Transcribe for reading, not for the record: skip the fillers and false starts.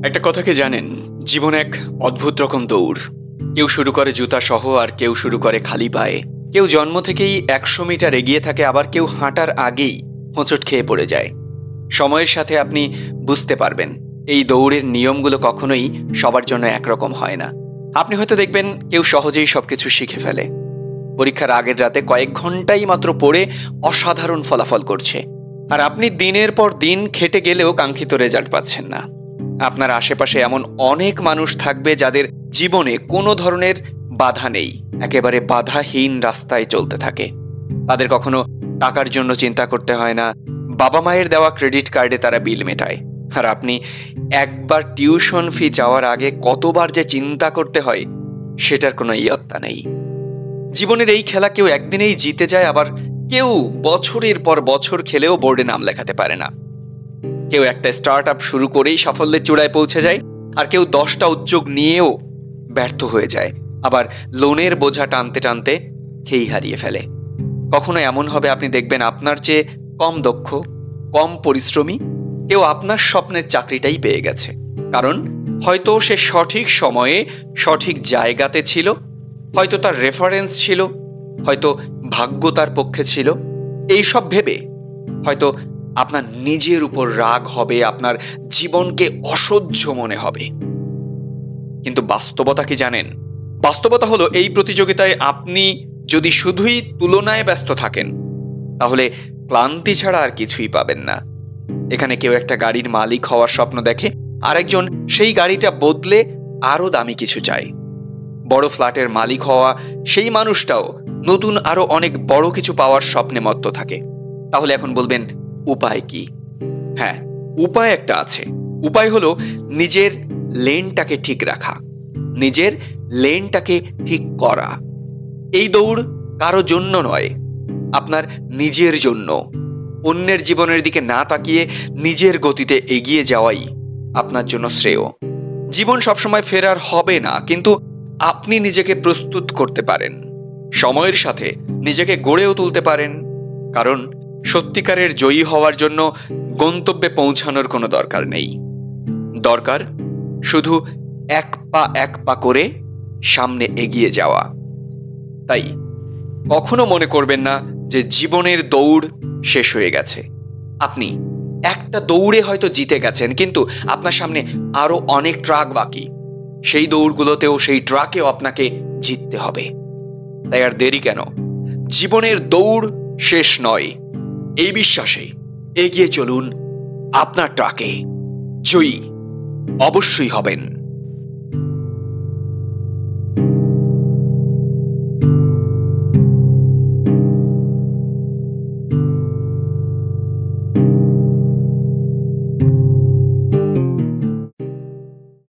একটা কথা কি জানেন, জীবন এক অদ্ভুত রকম দৌড়। কেউ শুরু করে জুতা সহ, আর কেউ শুরু করে খালি পায়ে। কেউ জন্ম থেকেই 100 মিটার এগিয়ে থাকে, আবার কেউ হাঁটার আগেই হোঁচট খেয়ে পড়ে যায়। সময়ের সাথে আপনি বুঝতে পারবেন এই দৌড়ের নিয়মগুলো কখনোই সবার জন্য একরকম হয় না। আপনি হয়তো দেখবেন কেউ সহজেই সবকিছু শিখে ফেলে, পরীক্ষার আগের রাতে কয়েক ঘন্টাই মাত্র পড়ে অসাধারণ ফলাফল করছে, আর আপনি দিনের পর দিন খেটে গেলেও কাঙ্ক্ষিত রেজাল্ট পাচ্ছেন না। আপনার আশেপাশে এমন অনেক মানুষ থাকবে যাদের জীবনে কোনো ধরনের বাধা নেই, একেবারে বাধাহীন রাস্তায় চলতে থাকে। তাদের কখনো টাকার জন্য চিন্তা করতে হয় না, বাবা মায়ের দেওয়া ক্রেডিট কার্ডে তারা বিল মেটায়। আর আপনি একবার টিউশন ফি চাওয়ার আগে কতবার যে চিন্তা করতে হয় সেটার কোনো ইয়ত্তা নেই। জীবনের এই খেলা কেউ একদিনেই জিতে যায়, আবার কেউ বছরের পর বছর খেলেও বোর্ডে নাম লেখাতে পারে না। কেউ একটা স্টার্ট আপ শুরু করেই সাফল্যের চূড়ায় পৌঁছে যায়, আর কেউ 10টা উদ্যোগ নিয়েও ব্যর্থ হয়ে যায়, আবার লোনের বোঝা টানতে টানতে খেই হারিয়ে ফেলে। কখনো এমন হবে আপনি দেখবেন আপনার চেয়ে কম দক্ষ, কম পরিশ্রমী কেউ আপনার স্বপ্নের চাকরিটাই পেয়ে গেছে, কারণ হয়তো সে সঠিক সময়ে সঠিক জায়গাতে ছিল, হয়তো তার রেফারেন্স ছিল, হয়তো ভাগ্য তার পক্ষে ছিল। এইসব ভেবে হয়তো আপনার নিজের উপর রাগ হবে, আপনার জীবনকে অসহ্য মনে হবে। কিন্তু বাস্তবতা কি জানেন? বাস্তবতা হলো এই প্রতিযোগিতায় আপনি যদি শুধুই তুলনায় ব্যস্ত থাকেন তাহলে ক্লান্তি ছাড়া আর কিছুই পাবেন না। এখানে কেউ একটা গাড়ির মালিক হওয়ার স্বপ্ন দেখে, আরেকজন সেই গাড়িটা বদলে আরো দামি কিছু চায়। বড় ফ্ল্যাটের মালিক হওয়া সেই মানুষটাও নতুন আরো অনেক বড় কিছু পাওয়ার স্বপ্নে মত্ত থাকে। তাহলে এখন বলবেন উপায় কি? হ্যাঁ, উপায় একটা আছে। উপায় হলো নিজের লেনটাকে ঠিক রাখা, নিজের লেনটাকে ঠিক করা। এই দৌড় কারো জন্য নয়, আপনার নিজের জন্য। অন্যের জীবনের দিকে না তাকিয়ে নিজের গতিতে এগিয়ে যাওয়াই আপনার জন্য শ্রেয়। জীবন সবসময় ফেরার হবে না, কিন্তু আপনি নিজেকে প্রস্তুত করতে পারেন, সময়ের সাথে নিজেকে গড়েও তুলতে পারেন। কারণ সত্যিকারের জয়ী হওয়ার জন্য গন্তব্যে পৌঁছানোর কোনো দরকার নেই, দরকার শুধু এক পা করে সামনে এগিয়ে যাওয়া। তাই কখনো মনে করবেন না যে জীবনের দৌড় শেষ হয়ে গেছে। আপনি একটা দৌড়ে হয়তো জিতে গেছেন, কিন্তু আপনার সামনে আরো অনেক ট্রাক বাকি। সেই দৌড়গুলোতেও সেই ট্রাকেও আপনাকে জিততে হবে। তাই আর দেরি কেন? জীবনের দৌড় শেষ নয়, এই বিশ্বাসে এগিয়ে চলুন। আপনার ট্রাকে জয়ী অবশ্যই হবেন।